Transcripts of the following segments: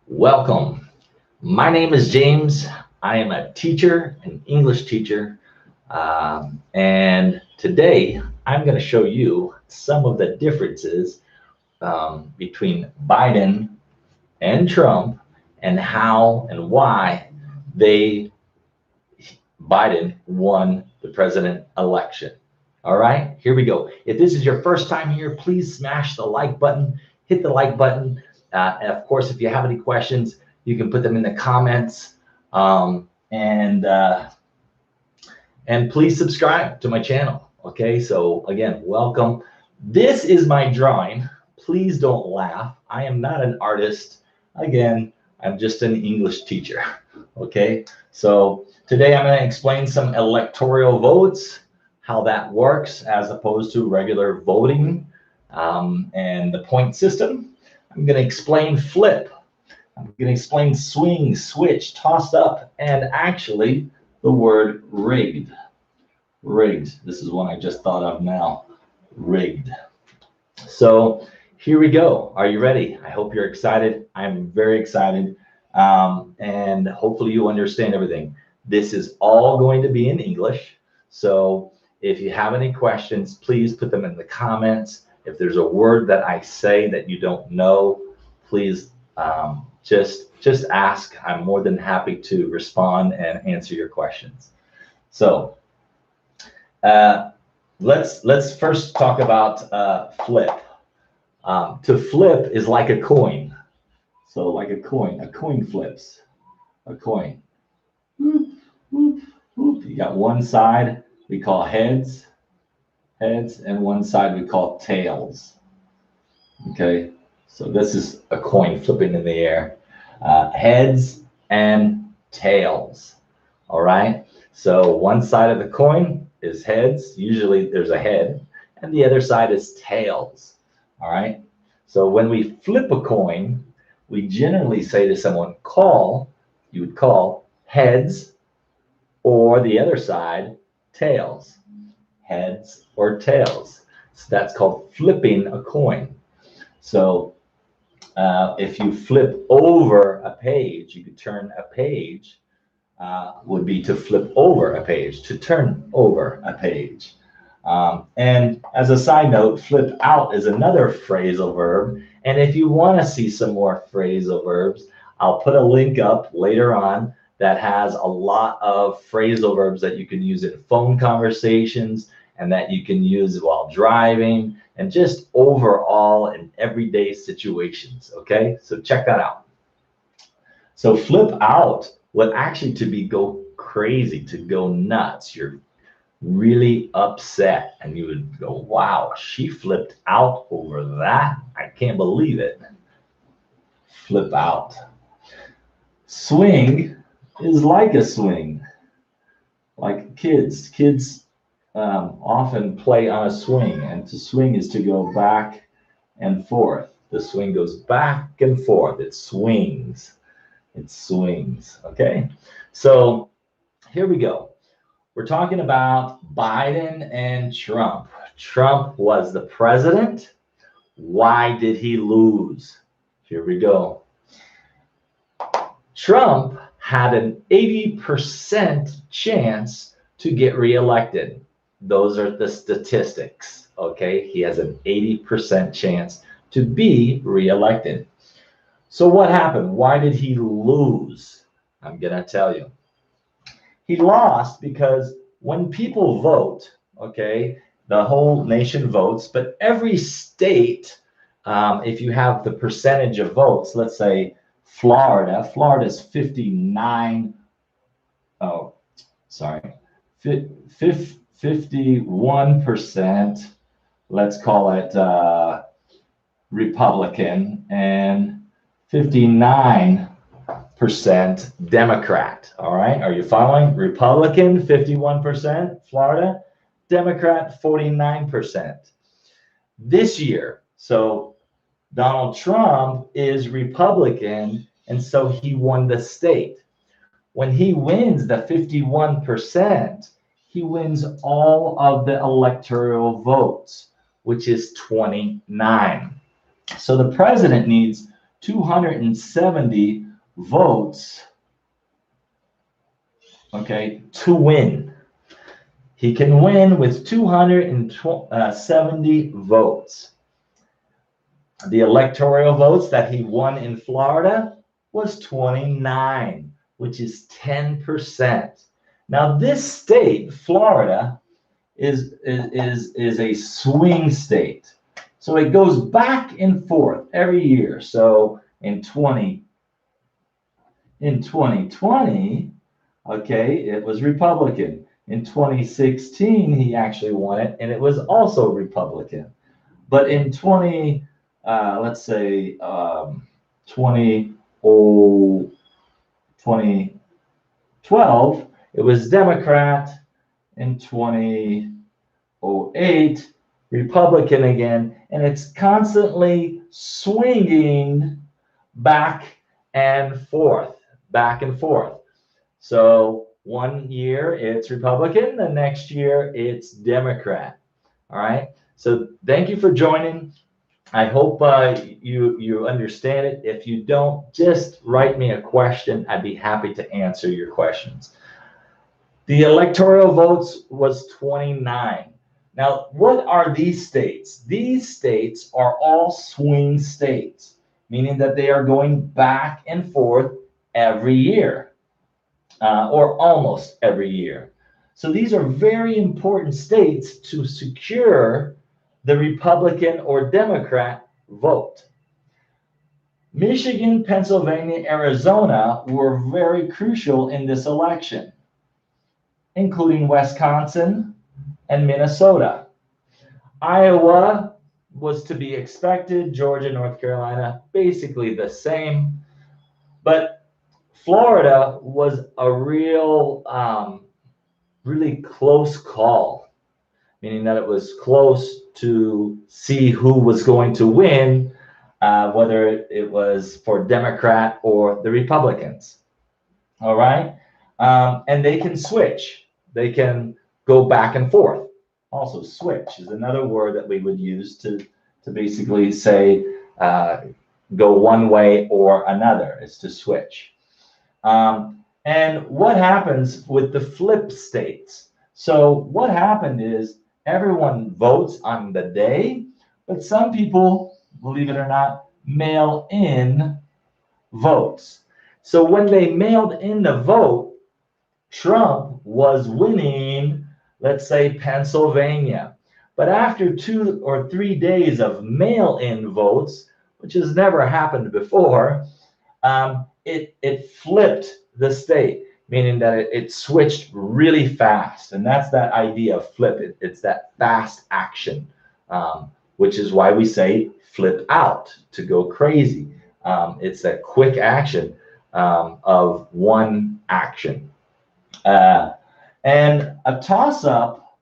Welcome. My name is James. I am a teacher, an English teacher, and today I'm going to show you some of the differences between Biden and Trump and how and why Biden won the president election. All right, here we go. If this is your first time here, please smash the like button, hit the like button. And of course, if you have any questions, you can put them in the comments. And please subscribe to my channel. Okay, so again, welcome. This is my drawing. Please don't laugh. I am not an artist. Again, I'm just an English teacher. Okay, so today I'm going to explain some electoral votes, how that works as opposed to regular voting, and the point system. I'm going to explain flip. I'm going to explain swing, switch, toss up, and actually the word rigged. Rigged. This is one I just thought of now. Rigged. So here we go. Are you ready? I hope you're excited. I'm very excited. And hopefully you understand everything. This is all going to be in English. So if you have any questions, please put them in the comments. If there's a word that I say that you don't know, please just ask. I'm more than happy to respond and answer your questions. So let's first talk about flip. To flip is like a coin. So like a coin flips. A coin. Whoop, whoop, whoop. You got one side we call heads, and one side we call tails. Okay, so this is a coin flipping in the air. Heads and tails. All right, so one side of the coin is heads. Usually there's a head, and the other side is tails. All right, so when we flip a coin, we generally say to someone, you would call heads, or the other side, tails. Heads or tails. So that's called flipping a coin. So if you flip over a page, you could turn a page, would be to flip over a page, to turn over a page. And as a side note, flip out is another phrasal verb. And if you want to see some more phrasal verbs, I'll put a link up later on that has a lot of phrasal verbs that you can use in phone conversations and that you can use while driving and just overall in everyday situations. Okay, so check that out. So flip out would actually go crazy, to go nuts. You're really upset and you would go, wow, she flipped out over that. I can't believe it. Flip out. Swing is like a swing. Like kids often play on a swing, and to swing is to go back and forth. The swing goes back and forth. It swings. It swings. Okay, so here we go. We're talking about Biden and Trump. Trump was the president. Why did he lose? Here we go. Trump had an 80% chance to get reelected. Those are the statistics, okay? He has an 80% chance to be reelected. So what happened? Why did he lose? I'm gonna tell you. He lost because when people vote, okay, the whole nation votes, but every state, if you have the percentage of votes, let's say Florida's 51%, let's call it Republican, and 59% Democrat. All right, are you following? Republican 51%, Florida, Democrat 49%. This year, so Donald Trump is Republican, and so he won the state. When he wins the 51%, he wins all of the electoral votes, which is 29. So the president needs 270 votes, okay, to win. He can win with 270 votes. The electoral votes that he won in Florida was 29, which is 10%. Now, this state, Florida, is a swing state. So it goes back and forth every year. So in 2020, okay, it was Republican. In 2016, he actually won it, and it was also Republican. But in 2012, it was Democrat. In 2008, Republican again, and it's constantly swinging back and forth, back and forth. So one year it's Republican, the next year it's Democrat. All right. So thank you for joining. I hope you understand it. If you don't, just write me a question. I'd be happy to answer your questions. The electoral votes was 29. Now, what are these states? These states are all swing states, meaning that they are going back and forth every year, or almost every year. So these are very important states to secure the Republican or Democrat vote. Michigan, Pennsylvania, Arizona were very crucial in this election, including Wisconsin and Minnesota. Iowa was to be expected. Georgia, North Carolina, basically the same. But Florida was a really close call, meaning that it was close to see who was going to win, whether it was for Democrat or the Republicans. All right. And they can switch. They can go back and forth. Also, switch is another word that we would use to basically say go one way or another, is to switch. And what happens with the flip states? So what happened is everyone votes on the day, but some people, believe it or not, mail in votes. So when they mailed in the vote, Trump was winning, let's say, Pennsylvania. But after 2 or 3 days of mail-in votes, which has never happened before, it flipped the state, meaning that it switched really fast. And that's that idea of flip. It's that fast action, which is why we say flip out, to go crazy. It's that quick action of one action. And a toss-up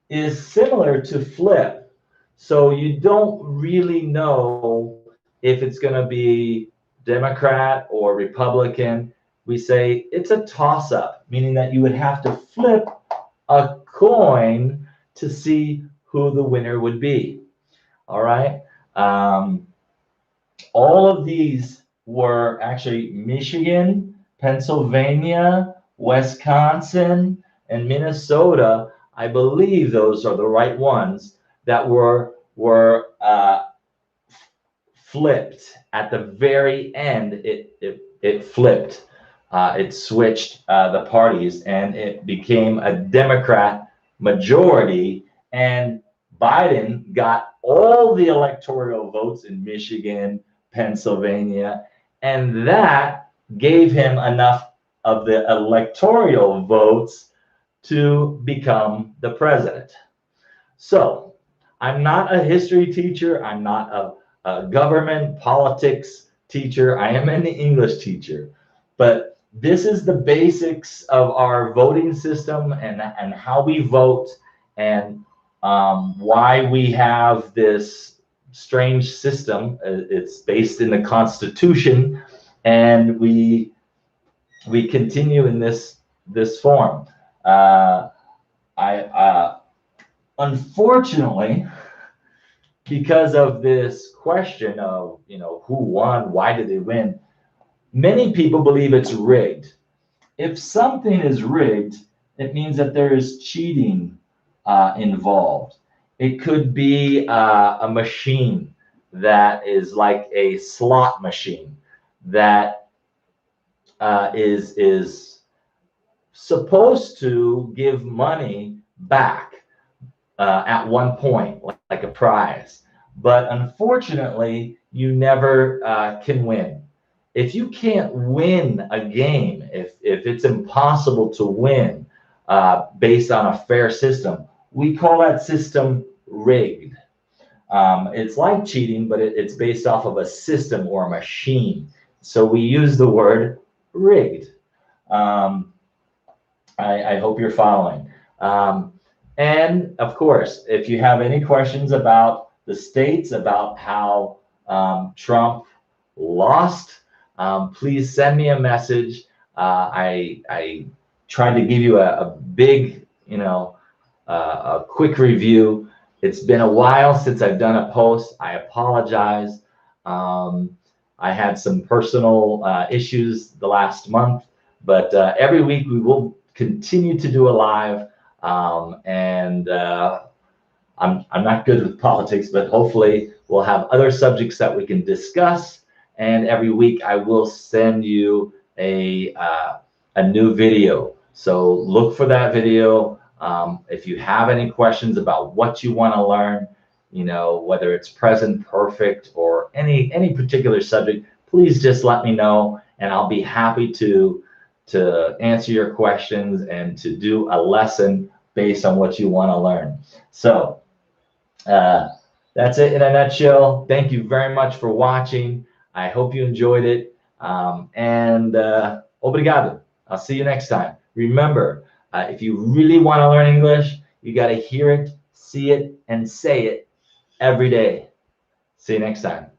is similar to flip. So you don't really know if it's going to be Democrat or Republican. We say it's a toss-up, meaning that you would have to flip a coin to see who the winner would be. All right. All of these were actually Michigan, Pennsylvania, Wisconsin, and Minnesota. I believe those are the right ones that were flipped at the very end. It flipped. It switched the parties, and it became a Democrat majority. And Biden got all the electoral votes in Michigan, Pennsylvania, and that gave him enough of the electoral votes to become the president. So I'm not a history teacher. I'm not a government politics teacher. I am an English teacher. But this is the basics of our voting system and how we vote, and why we have this strange system. It's based in the Constitution, and we continue in this form. Unfortunately, because of this question of, who won, why did they win, many people believe it's rigged. If something is rigged, it means that there is cheating involved. It could be a machine that is like a slot machine that is supposed to give money back at one point, like a prize. But unfortunately, you never can win. If you can't win a game, if it's impossible to win based on a fair system, we call that system rigged. It's like cheating, but it's based off of a system or a machine. So we use the word rigged. I hope you're following. And of course, if you have any questions about the states, about how Trump lost, please send me a message. I tried to give you a big, a quick review. It's been a while since I've done a post. I apologize. I had some personal issues the last month, but every week we will continue to do a live. And I'm not good with politics, but hopefully we'll have other subjects that we can discuss. And every week I will send you a new video. So look for that video. If you have any questions about what you want to learn, whether it's present perfect or any particular subject, please just let me know, and I'll be happy to answer your questions and to do a lesson based on what you want to learn. So that's it in a nutshell. Thank you very much for watching. I hope you enjoyed it. And obrigado. I'll see you next time. Remember, if you really want to learn English, you got to hear it, see it, and say it every day. See you next time.